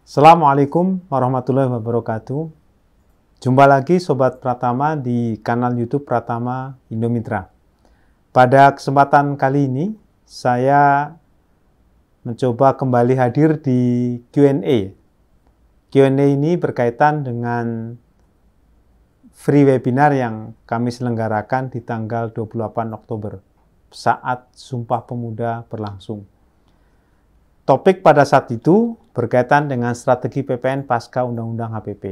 Assalamualaikum warahmatullahi wabarakatuh. Jumpa lagi Sobat Pratama di kanal YouTube Pratama Indomitra. Pada kesempatan kali ini, saya mencoba kembali hadir di Q&A. Q&A ini berkaitan dengan free webinar yang kami selenggarakan di tanggal 28 Oktober, saat Sumpah Pemuda berlangsung. Topik pada saat itu berkaitan dengan strategi PPN pasca Undang-Undang HPP.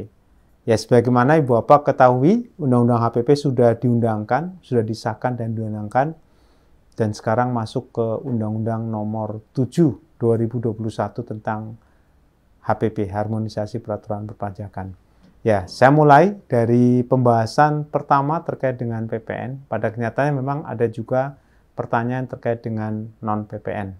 Ya, sebagaimana Ibu Bapak ketahui, Undang-Undang HPP sudah diundangkan, sudah disahkan dan diundangkan, dan sekarang masuk ke Undang-Undang Nomor 7 2021 tentang HPP, Harmonisasi Peraturan Perpajakan. Ya, saya mulai dari pembahasan pertama terkait dengan PPN. Pada kenyataannya memang ada juga pertanyaan terkait dengan non-PPN.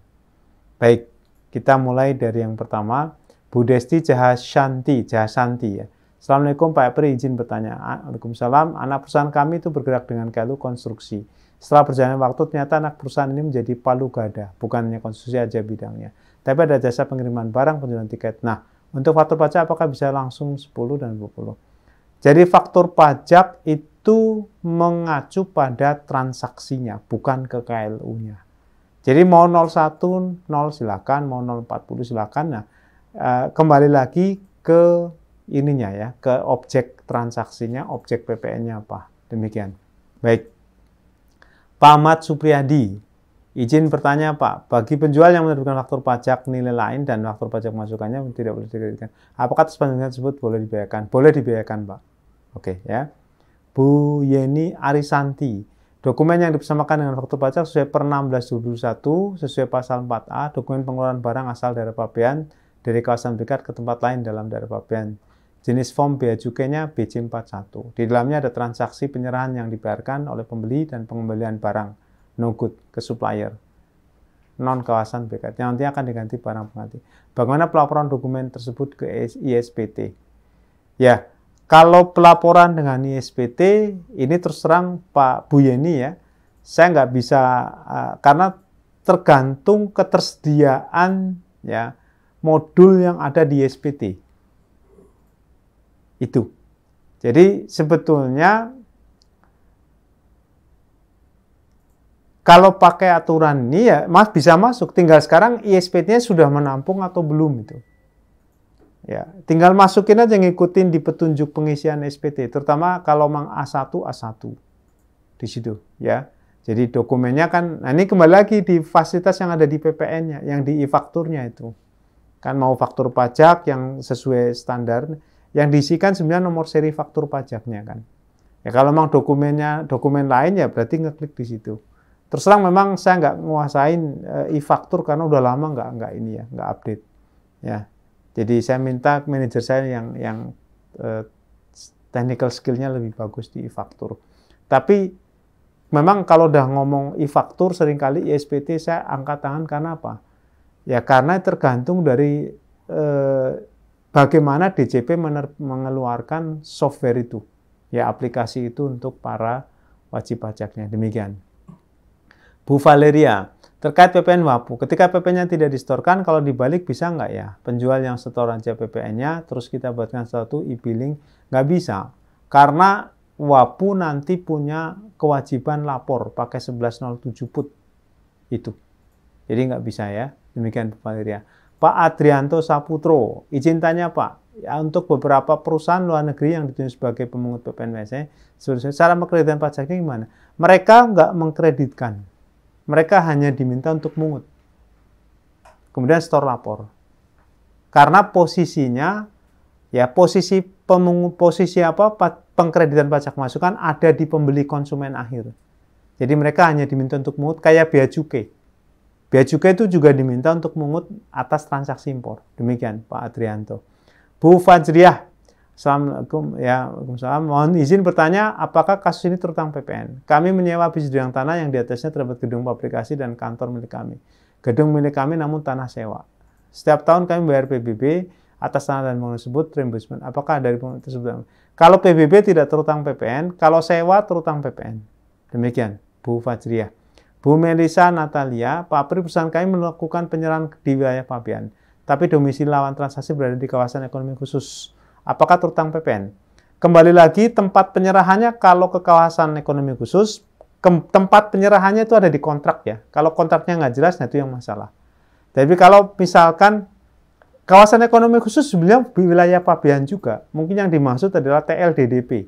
Baik. Kita mulai dari yang pertama, Bu Desti Jahasanti ya. Assalamualaikum Pak Epri, izin bertanya. Waalaikumsalam, anak perusahaan kami itu bergerak dengan kelu konstruksi. Setelah berjalannya waktu, ternyata anak perusahaan ini menjadi palu gada, bukan hanya konstruksi aja bidangnya. Tapi ada jasa pengiriman barang, penjualan tiket. Nah, untuk faktur pajak apakah bisa langsung 10 dan 20? Jadi faktur pajak itu mengacu pada transaksinya, bukan ke KLU-nya. Jadi mau 01, 0 silakan, mau 040 silakan. Nah, kembali lagi ke ininya ya, ke objek transaksinya, objek PPN-nya apa. Demikian. Baik. Pak Ahmad Supriyadi, izin bertanya Pak, bagi penjual yang menerbitkan faktur pajak nilai lain dan faktur pajak masukannya tidak boleh dikreditkan. Apakah sepanjang tersebut boleh dibayarkan? Boleh dibayarkan Pak. Oke ya. Bu Yeni Arisanti, dokumen yang dipersamakan dengan faktur pajak sesuai per 16/2021 sesuai pasal 4A, dokumen pengeluaran barang asal daerah pabean dari kawasan berikat ke tempat lain dalam daerah pabean. Jenis form bea cukainya BC41. Di dalamnya ada transaksi penyerahan yang dibayarkan oleh pembeli dan pengembalian barang no good ke supplier non kawasan berikat yang nanti akan diganti barang pengganti. Bagaimana pelaporan dokumen tersebut ke ISPT? Ya, kalau pelaporan dengan ISPT, ini terus terang Pak Bu Yeni ya, saya nggak bisa, karena tergantung ketersediaan ya modul yang ada di ISPT. Itu. Jadi sebetulnya kalau pakai aturan ini ya Mas bisa masuk, tinggal sekarang ISPT-nya sudah menampung atau belum itu. Ya, tinggal masukin aja, ngikutin di petunjuk pengisian SPT, terutama kalau mang A1 di situ ya. Jadi dokumennya kan, nah ini kembali lagi di fasilitas yang ada di PPN-nya, yang di e-fakturnya itu. Kan mau faktur pajak yang sesuai standar, yang diisikan sebenarnya nomor seri faktur pajaknya kan. Ya kalau memang dokumen lain ya berarti ngeklik di situ. Terus terang memang saya nggak nguasain e-faktur karena udah lama nggak ini ya, nggak update ya. Jadi saya minta manajer saya yang technical skill-nya lebih bagus di e-faktur. Tapi memang kalau udah ngomong e-faktur seringkali ISPT saya angkat tangan karena apa? Ya karena tergantung dari bagaimana DJP mengeluarkan software itu. Ya aplikasi itu untuk para wajib pajaknya. Demikian. Bu Valeria, terkait PPN WAPU, ketika PPN-nya tidak disetorkan, kalau dibalik bisa nggak ya? Penjual yang setor aja PPN-nya, terus kita buatkan satu e-billing, nggak bisa. Karena WAPU nanti punya kewajiban lapor pakai 1107 put itu. Jadi nggak bisa ya. Demikian Bu Valeria. Pak Adrianto Saputro, izin tanya Pak, ya, untuk beberapa perusahaan luar negeri yang ditunjuk sebagai pemungut PPN WC, cara mengkreditkan pajaknya gimana? Mereka nggak mengkreditkan. Mereka hanya diminta untuk mungut. Kemudian store lapor. Karena posisinya, ya posisi pengkreditan pajak masukan ada di pembeli konsumen akhir. Jadi mereka hanya diminta untuk mungut kayak bea cukai. Bea cukai itu juga diminta untuk mungut atas transaksi impor. Demikian Pak Adrianto. Bu Fajriah, Assalamualaikum, ya, Waalaikumsalam. Mohon izin bertanya, apakah kasus ini terutang PPN? Kami menyewa bis bidang tanah yang di atasnya terdapat gedung pabrikasi dan kantor milik kami. Gedung milik kami namun tanah sewa. Setiap tahun kami bayar PBB atas tanah dan bangunan tersebut reimbursement. Apakah dari bangunan tersebut? Kalau PBB tidak terutang PPN, kalau sewa terutang PPN. Demikian, Bu Fajriah. Bu Melisa Natalia, Pak Pri, perusahaan kami melakukan penyerahan di wilayah Pabean. tapi domisili lawan transaksi berada di kawasan ekonomi khusus. Apakah terutang PPN? Kembali lagi, tempat penyerahannya kalau ke kawasan ekonomi khusus, tempat penyerahannya itu ada di kontrak ya. Kalau kontraknya nggak jelas, nah itu yang masalah. Tapi kalau misalkan kawasan ekonomi khusus sebenarnya wilayah pabean juga, mungkin yang dimaksud adalah TLDDP.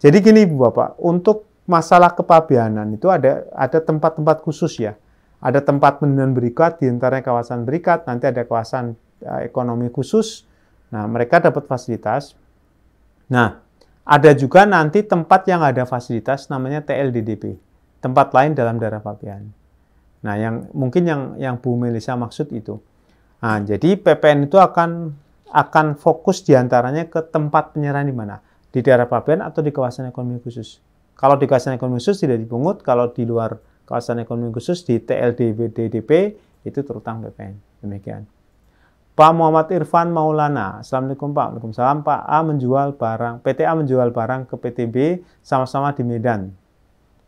Jadi gini Bu Bapak, untuk masalah kepabeanan itu ada tempat-tempat khusus ya. Ada tempat pendidikan berikat, di antaranya kawasan berikat, nanti ada kawasan ekonomi khusus. Nah, mereka dapat fasilitas. Nah, ada juga nanti tempat yang ada fasilitas namanya TLDDP, tempat lain dalam daerah pabean. Nah, mungkin yang Bu Melisa maksud itu. Nah, jadi PPN itu akan fokus diantaranya ke tempat penyerahan di mana? Di daerah pabean atau di kawasan ekonomi khusus. Kalau di kawasan ekonomi khusus tidak dipungut, kalau di luar kawasan ekonomi khusus di TLDDP itu terutang PPN. Demikian. Pak Muhammad Irfan Maulana, Assalamualaikum Pak. Waalaikumsalam. Pak A menjual barang, PT A menjual barang ke PTB sama-sama di Medan.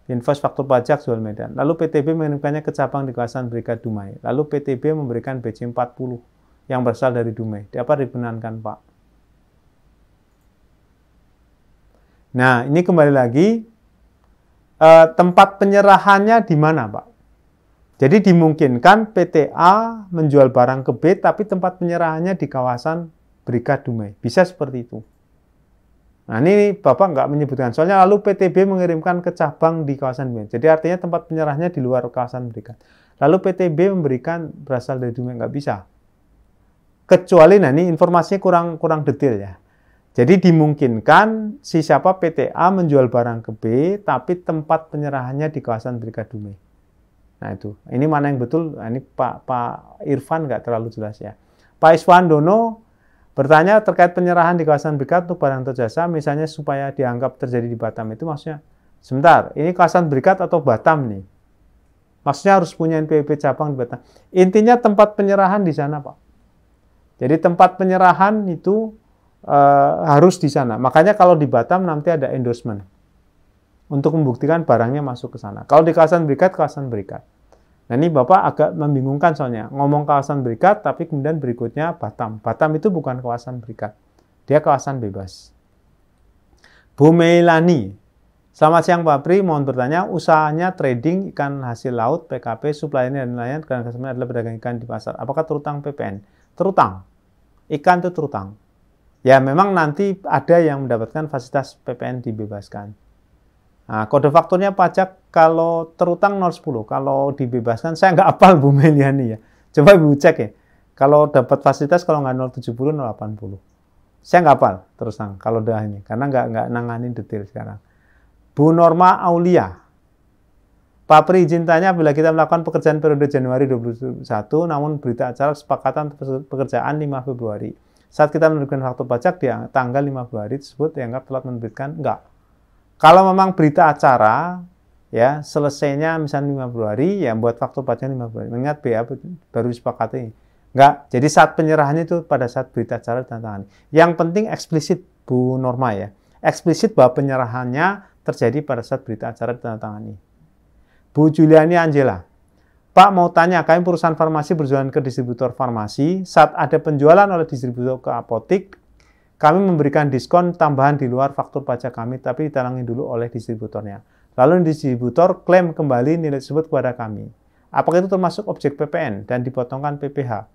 Invoice faktur pajak jual Medan. Lalu PTB mengirimkannya ke cabang di kawasan Berikat Dumai. Lalu PTB memberikan BC 40 yang berasal dari Dumai. Dapat dibenarkan Pak? Nah, ini kembali lagi, tempat penyerahannya di mana Pak? Jadi dimungkinkan PT A menjual barang ke B, tapi tempat penyerahannya di kawasan Berikat Dumai. Bisa seperti itu. Nah, ini Bapak nggak menyebutkan. Soalnya lalu PTB mengirimkan ke cabang di kawasan Dumai. Jadi artinya tempat penyerahnya di luar kawasan berikat. Lalu PTB memberikan berasal dari Dumai. Nggak bisa. Kecuali, nah ini informasinya kurang detail ya. Jadi dimungkinkan siapa PT A menjual barang ke B, tapi tempat penyerahannya di kawasan berikat Dumai. Nah itu. Ini mana yang betul? Nah, ini Pak Irfan nggak terlalu jelas ya. Pak Iswandono bertanya terkait penyerahan di kawasan berikat untuk barang atau jasa, misalnya supaya dianggap terjadi di Batam, itu maksudnya, sebentar, ini kawasan berikat atau Batam nih? Maksudnya harus punya NPWP cabang di Batam. Intinya tempat penyerahan di sana, Pak. Jadi tempat penyerahan itu harus di sana. Makanya kalau di Batam nanti ada endorsement untuk membuktikan barangnya masuk ke sana. Kalau di kawasan berikat, kawasan berikat. Nah ini Bapak agak membingungkan soalnya, ngomong kawasan berikat, tapi kemudian berikutnya Batam. Batam itu bukan kawasan berikat, dia kawasan bebas. Bu Meilani, selamat siang Pak Pri, mohon bertanya, usahanya trading ikan hasil laut, PKP, supply dan nelayan, karena kesemuanya adalah pedagang ikan di pasar. Apakah terutang PPN? Terutang. Ikan itu terutang. Ya memang nanti ada yang mendapatkan fasilitas PPN dibebaskan. Nah, kode fakturnya pajak kalau terutang 010, kalau dibebaskan, saya nggak hafal Bu Meliani ya. Coba Ibu cek ya. Kalau dapat fasilitas, kalau nggak 070, 080. Saya nggak hafal terus terang kalau udah ini, karena nggak nanganin detail sekarang. Bu Norma Aulia. Pak Pri izin tanya, bila kita melakukan pekerjaan periode Januari 2021, namun berita acara kesepakatan pekerjaan 5 Februari. Saat kita menerbitkan faktur pajak di tanggal 5 Februari tersebut dianggap telah menerbitkan, enggak. Kalau memang berita acara, ya selesainya misalnya 5 Februari, ya buat faktur pajaknya 5 Februari. Mengingat BA baru disepakati. Enggak, jadi saat penyerahannya itu pada saat berita acara ditandatangani. Yang penting eksplisit Bu Norma ya. Eksplisit bahwa penyerahannya terjadi pada saat berita acara ditandatangani. Bu Juliani Angela, Pak mau tanya, kami perusahaan farmasi berjualan ke distributor farmasi. Saat ada penjualan oleh distributor ke apotik, kami memberikan diskon tambahan di luar faktur pajak kami, tapi ditalangin dulu oleh distributornya. Lalu distributor klaim kembali nilai tersebut kepada kami. Apakah itu termasuk objek PPN dan dipotongkan PPh?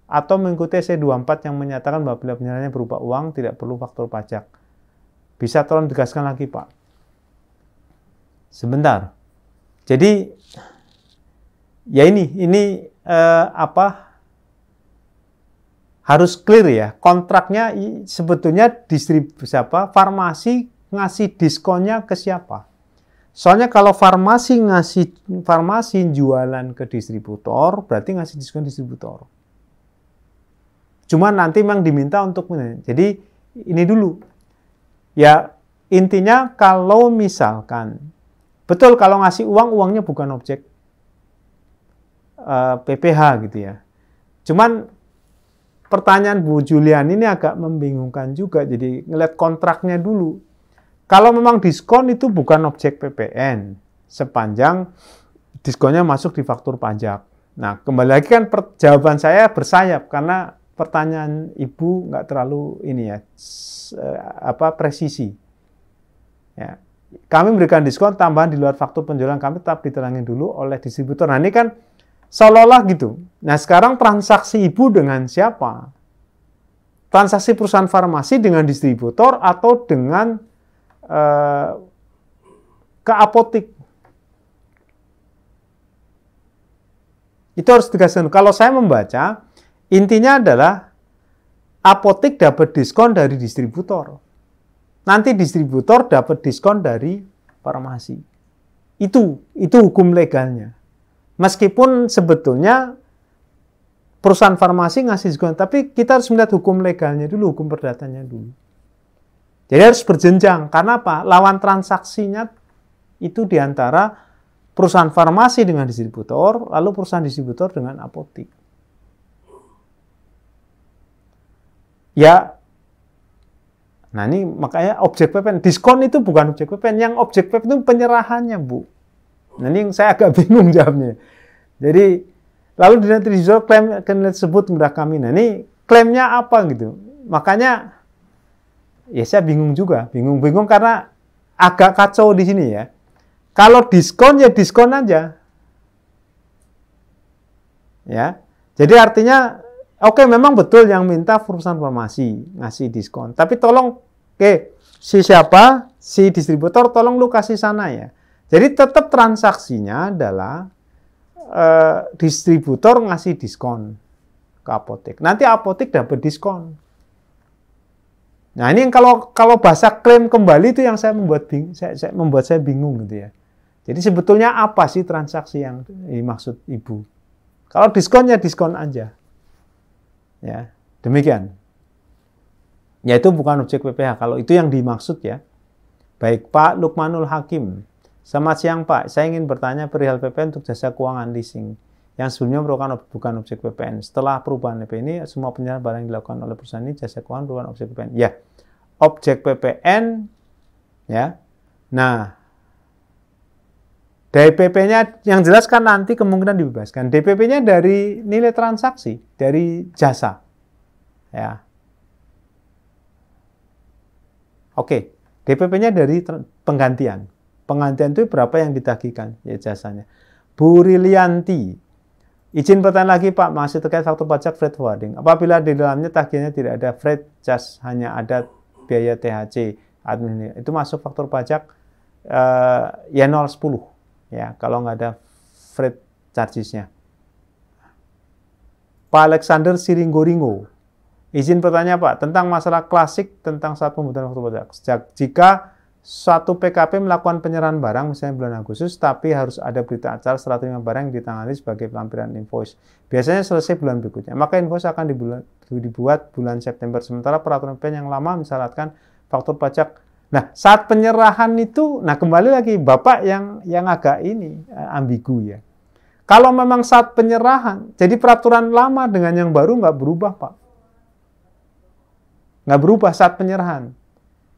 Atau mengikuti C24 yang menyatakan bahwa bila penyerahannya berupa uang, tidak perlu faktur pajak? Bisa tolong tegaskan lagi, Pak? Sebentar. Jadi, ya ini harus clear ya, kontraknya sebetulnya farmasi ngasih diskonnya ke siapa? Soalnya kalau farmasi jualan ke distributor, berarti ngasih diskon distributor. Cuma nanti memang diminta untuk, jadi ini dulu. Ya intinya kalau misalkan, betul kalau ngasih uangnya bukan objek PPh gitu ya. Cuman pertanyaan Bu Julian ini agak membingungkan juga, jadi ngeliat kontraknya dulu. Kalau memang diskon itu bukan objek PPN, sepanjang diskonnya masuk di faktur pajak. Nah, kembali lagi kan jawaban saya bersayap karena pertanyaan Ibu nggak terlalu ini ya, presisi. Ya. Kami memberikan diskon tambahan di luar faktur penjualan kami tetap diterangin dulu oleh distributor. Nah, ini kan seolah-olah gitu. Nah, sekarang transaksi Ibu dengan siapa? Transaksi perusahaan farmasi dengan distributor atau dengan ke apotik. Itu harus dikasih. Kalau saya membaca, intinya adalah apotik dapat diskon dari distributor. Nanti distributor dapat diskon dari farmasi. Itu hukum legalnya. Meskipun sebetulnya perusahaan farmasi ngasih diskon, tapi kita harus melihat hukum legalnya dulu, hukum perdatanya dulu. Jadi harus berjenjang. Karena apa? Lawan transaksinya itu diantara perusahaan farmasi dengan distributor, lalu perusahaan distributor dengan apotik. Ya, nah ini makanya objek PPN. Diskon itu bukan objek PPN. Yang objek PPN itu penyerahannya, Bu. Nah ini saya agak bingung jawabnya. Jadi, lalu di klaim tersebut mudah kami. Nah ini klaimnya apa gitu. Makanya, ya saya bingung juga, bingung karena agak kacau di sini ya. Kalau diskon ya diskon aja, ya. Jadi artinya, oke, memang betul yang minta perusahaan farmasi ngasih diskon, tapi tolong, si siapa, si distributor, tolong lu kasih sana ya. Jadi tetap transaksinya adalah distributor ngasih diskon ke apotek. Nanti apotek dapat diskon. Nah ini kalau bahasa klaim kembali itu yang membuat saya bingung gitu ya. Jadi sebetulnya apa sih transaksi yang dimaksud Ibu? Kalau diskon ya diskon aja. Ya, demikian. Ya itu bukan objek PPh. Kalau itu yang dimaksud ya. Baik, Pak Lukmanul Hakim. Selamat siang Pak. Saya ingin bertanya perihal PPN untuk jasa keuangan leasing yang sebelumnya merupakan bukan objek PPN. Setelah perubahan PP ini, semua penyerahan barang yang dilakukan oleh perusahaan ini jasa keuangan merupakan objek PPN. Ya, objek PPN. Ya. Nah, DPP-nya yang jelas kan nanti kemungkinan dibebaskan. DPP-nya dari nilai transaksi, dari jasa. Ya. Oke, DPP-nya dari penggantian. Penggantian itu berapa yang ditagihkan ya jasanya. Bu Rilianti, izin pertanyaan lagi Pak, masih terkait faktur pajak freight forwarding. Apabila di dalamnya tagihannya tidak ada freight charge, hanya ada biaya THC, admin, itu masuk faktur pajak ya 010. Ya, kalau nggak ada freight charges-nya. Pak Alexander Siringgoringo, izin bertanya Pak, tentang masalah klasik tentang saat pembuatan faktur pajak. Jika suatu PKP melakukan penyerahan barang, misalnya bulan Agustus, tapi harus ada berita acara serah terima barang yang ditangani sebagai pelampiran invoice. Biasanya selesai bulan berikutnya. Maka invoice akan dibuat bulan September. Sementara peraturan PPN yang lama mensyaratkan faktur pajak. Nah, saat penyerahan itu, nah kembali lagi, Bapak yang agak ini, ambigu ya. Kalau memang saat penyerahan, jadi peraturan lama dengan yang baru nggak berubah, Pak. Nggak berubah saat penyerahan.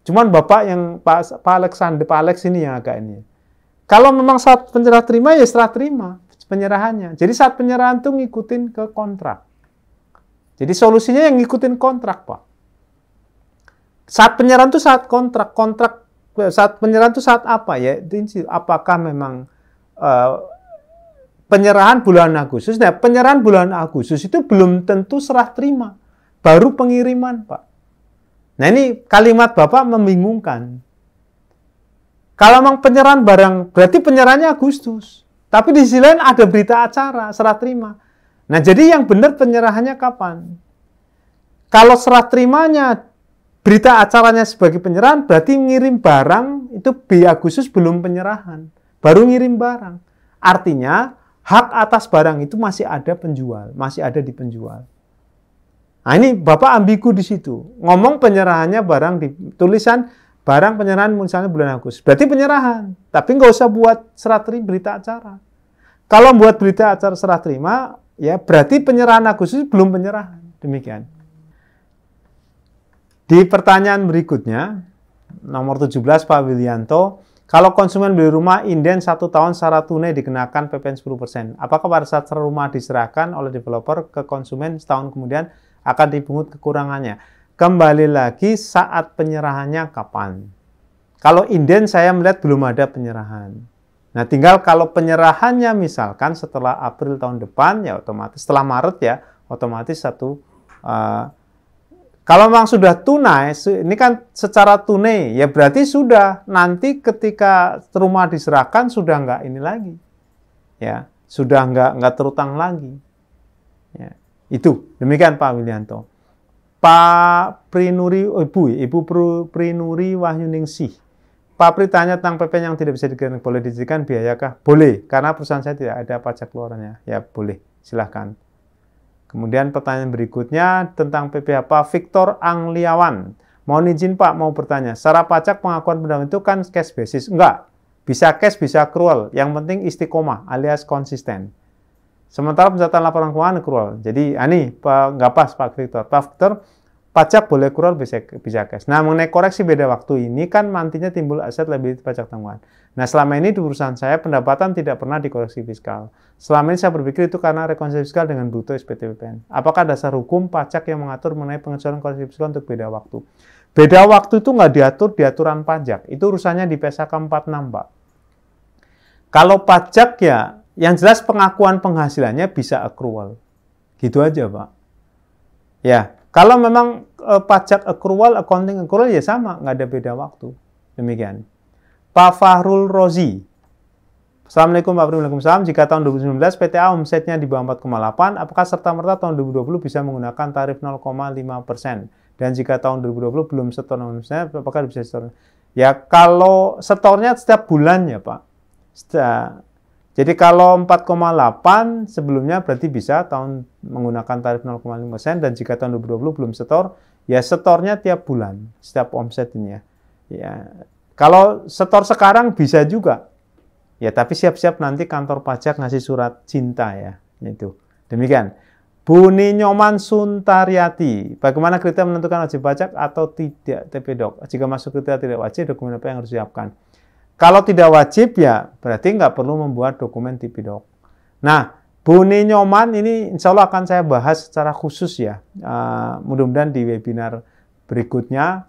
Cuman Bapak yang Pak Alexander, Pak Alex ini yang agak ini. Kalau memang saat penyerah terima, ya serah terima penyerahannya. Jadi saat penyerahan itu ngikutin ke kontrak. Jadi solusinya yang ngikutin kontrak, Pak. Saat penyerahan itu saat kontrak. Saat penyerahan itu saat apa ya? Apakah memang penyerahan bulan Agustus? Nah, penyerahan bulan Agustus itu belum tentu serah terima. Baru pengiriman, Pak. Nah ini kalimat Bapak membingungkan. Kalau memang penyerahan barang, berarti penyerahannya Agustus. Tapi di sisi lain ada berita acara, serah terima. Nah jadi yang benar penyerahannya kapan? Kalau serah terimanya, berita acaranya sebagai penyerahan, berarti ngirim barang, itu di Agustus belum penyerahan. Baru ngirim barang. Artinya, hak atas barang itu masih ada penjual, masih ada di penjual. Nah ini Bapak ambigu di situ. Ngomong penyerahannya barang di tulisan barang penyerahan misalnya bulan Agustus. Berarti penyerahan. Tapi nggak usah buat serah terima berita acara. Kalau buat berita acara serah terima, ya berarti penyerahan Agustus belum penyerahan. Demikian. Di pertanyaan berikutnya, nomor 17 Pak Willianto, Kalau konsumen beli rumah inden 1 tahun secara tunai dikenakan PPN 10%. Apakah pada saat rumah diserahkan oleh developer ke konsumen setahun kemudian akan dipungut kekurangannya? Kembali lagi saat penyerahannya kapan. Kalau inden saya melihat belum ada penyerahan. Nah, tinggal kalau penyerahannya misalkan setelah April tahun depan, ya otomatis setelah Maret ya, otomatis kalau memang sudah tunai, ini kan secara tunai, ya berarti sudah nanti ketika rumah diserahkan sudah nggak ini lagi, ya sudah nggak terutang lagi. Ya, itu demikian Pak Willianto. Pak Prinuri, Ibu Prinuri Wahyuningsih. Pak Pri tanya tentang PP yang tidak bisa dikenakan, boleh dijadikan biayakah? Boleh, karena perusahaan saya tidak ada pajak keluarannya. Ya boleh, silahkan. Kemudian pertanyaan berikutnya tentang PPh Pak Victor Angliawan. Mohon izin Pak, mau bertanya. Secara pajak pengakuan pendapatan itu kan cash basis? Enggak. Bisa cash, bisa accrual. Yang penting istiqomah alias konsisten. Sementara pencatatan laporan keuangan accrual. Jadi, ini nggak pas Pak Victor. Pak Victor, pajak boleh accrual, bisa cash. Nah, mengenai koreksi beda waktu ini kan nantinya timbul aset liability pajak tanggungan. Nah, selama ini di perusahaan saya pendapatan tidak pernah dikoreksi fiskal. Selama ini saya berpikir itu karena rekonsiliasi fiskal dengan bruto SPT PPN. Apakah dasar hukum pajak yang mengatur mengenai pengecualian koreksi fiskal untuk beda waktu? Beda waktu itu nggak diatur di aturan pajak. Itu urusannya di PSAK 46, Pak. Kalau pajak ya, yang jelas pengakuan penghasilannya bisa accrual. Gitu aja, Pak. Ya, kalau memang pajak accrual, accounting accrual ya sama, nggak ada beda waktu. Demikian. Pak Fahrul Rozi. Assalamualaikum Pak Pri, Waalaikumsalam. Jika tahun 2019 PTA omsetnya di bawah 4,8, apakah serta-merta tahun 2020 bisa menggunakan tarif 0,5%? Dan jika tahun 2020 belum setor omsetnya, apakah bisa setor? Ya, kalau setornya setiap bulan ya Pak. Jadi kalau 4,8 sebelumnya berarti bisa tahun menggunakan tarif 0,5%, dan jika tahun 2020 belum setor, ya setornya tiap bulan, setiap omset ini ya. Ya, kalau setor sekarang bisa juga. Ya, tapi siap-siap nanti kantor pajak ngasih surat cinta ya. Itu. Demikian. Bu Ninyoman Suntaryati, bagaimana kriteria menentukan wajib pajak atau tidak TP-Doc? Jika masuk kriteria tidak wajib, dokumen apa yang harus disiapkan? Kalau tidak wajib ya berarti nggak perlu membuat dokumen TP-Doc. Nah, Bu Ninyoman ini insya Allah akan saya bahas secara khusus ya. Mudah-mudahan di webinar berikutnya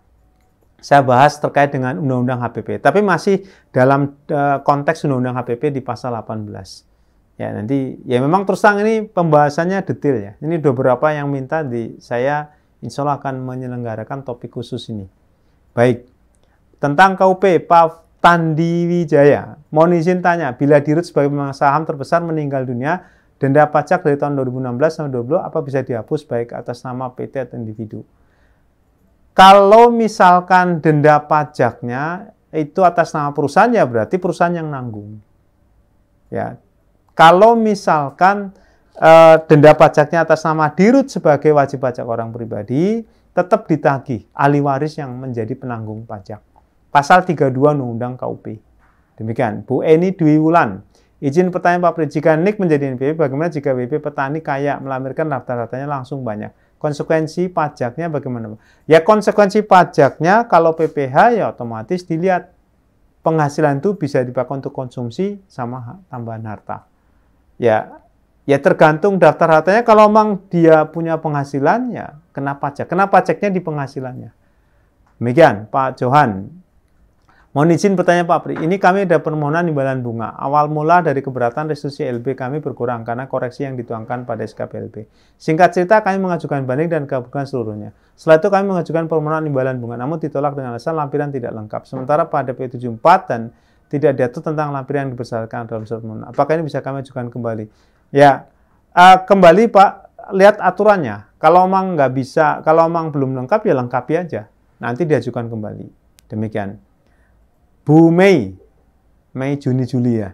saya bahas terkait dengan Undang-Undang HPP. Tapi masih dalam konteks Undang-Undang HPP di pasal 18. Ya, nanti ya memang terus terang ini pembahasannya detail ya. Ini beberapa yang minta saya insya Allah akan menyelenggarakan topik khusus ini. Baik. Tentang KUP, Pak Tandi Wijaya. Mohon izin tanya, bila dirut sebagai pemegang saham terbesar meninggal dunia, denda pajak dari tahun 2016 sampai 2020 apa bisa dihapus baik atas nama PT atau individu? Kalau misalkan denda pajaknya itu atas nama perusahaan, ya berarti perusahaan yang nanggung. Ya, kalau misalkan denda pajaknya atas nama dirut sebagai wajib pajak orang pribadi, tetap ditagih ahli waris yang menjadi penanggung pajak. Pasal 32 Undang-Undang KUP. Demikian. Bu Eni Dwi Wulan. Izin pertanyaan Pak Pri, jika NIK menjadi NPWP, bagaimana jika WP petani kaya melampirkan daftar-daftarnya langsung banyak? Konsekuensi pajaknya bagaimana? Ya, konsekuensi pajaknya kalau PPh ya otomatis dilihat penghasilan itu bisa dipakai untuk konsumsi sama tambahan harta. Ya tergantung daftar hartanya. Kalau memang dia punya penghasilan ya kena pajak. Kena pajaknya di penghasilannya. Demikian Pak Johan. Mohon izin bertanya Pak Pri, ini kami ada permohonan imbalan bunga. Awal mula dari keberatan restitusi LB kami berkurang karena koreksi yang dituangkan pada SKP LB. Singkat cerita kami mengajukan banding dan kabulkan seluruhnya. Setelah itu kami mengajukan permohonan imbalan bunga, namun ditolak dengan alasan lampiran tidak lengkap. Sementara pada P74 dan tidak diatur tentang lampiran yang dibersyaratkan dalam surat permohonan. Apakah ini bisa kami ajukan kembali? Ya, kembali Pak, lihat aturannya. Kalau memang nggak bisa, kalau memang belum lengkap ya lengkapi aja. Nanti diajukan kembali. Demikian. Bu Mei, Juni, Juli ya.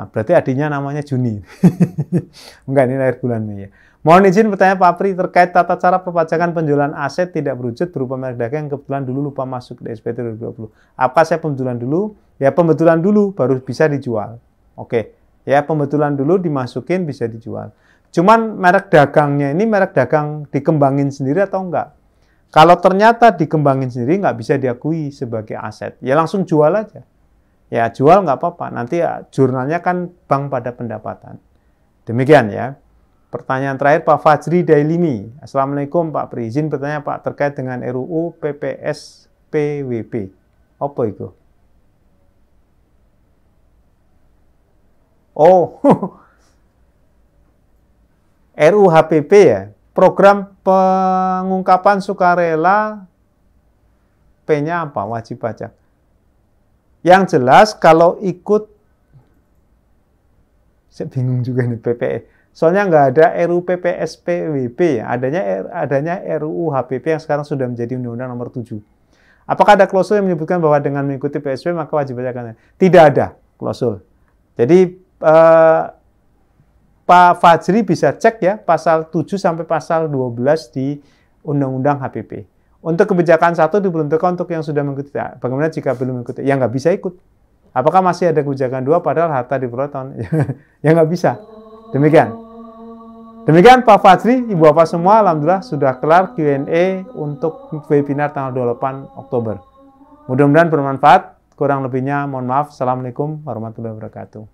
Berarti adiknya namanya Juni. Enggak, ini lahir bulan Mei ya. Mohon izin bertanya Pak Pri terkait tata cara perpajakan penjualan aset tidak berwujud berupa merek dagang yang kebetulan dulu lupa masuk di SPT 2020. Apa saya pembetulan dulu? Ya pembetulan dulu baru bisa dijual. Oke, ya pembetulan dulu dimasukin bisa dijual. Cuman merek dagangnya ini merek dagang dikembangin sendiri atau enggak? Kalau ternyata dikembangin sendiri nggak bisa diakui sebagai aset, ya langsung jual aja. ya jual nggak apa-apa. Nanti ya, jurnalnya kan bank pada pendapatan. Demikian ya. Pertanyaan terakhir Pak Fajri Dailimi. Assalamualaikum Pak Pri. Izin bertanya Pak terkait dengan RUU PPS PWP. Apa itu? Oh, RUU HPP ya. Program pengungkapan sukarela P-nya apa? Wajib pajak. Yang jelas kalau ikut, saya bingung juga nih PPE. Soalnya nggak ada RUU PPS PWP ya. Adanya RUU HPP yang sekarang sudah menjadi Undang-Undang Nomor 7. Apakah ada klausul yang menyebutkan bahwa dengan mengikuti PSP maka wajib pajak? Tidak ada klausul. Jadi Pak Fajri bisa cek ya pasal 7 sampai pasal 12 di Undang-Undang HPP. Untuk kebijakan satu diperuntukkan untuk yang sudah mengikuti. Ya, bagaimana jika belum mengikuti? Ya nggak bisa ikut. Apakah masih ada kebijakan 2 padahal harta diperoleh tahun? Ya nggak bisa. Demikian. Demikian Pak Fajri, Ibu Bapak semua, alhamdulillah sudah kelar Q&A untuk webinar tanggal 28 Oktober. Mudah-mudahan bermanfaat. Kurang lebihnya mohon maaf. Assalamualaikum warahmatullahi wabarakatuh.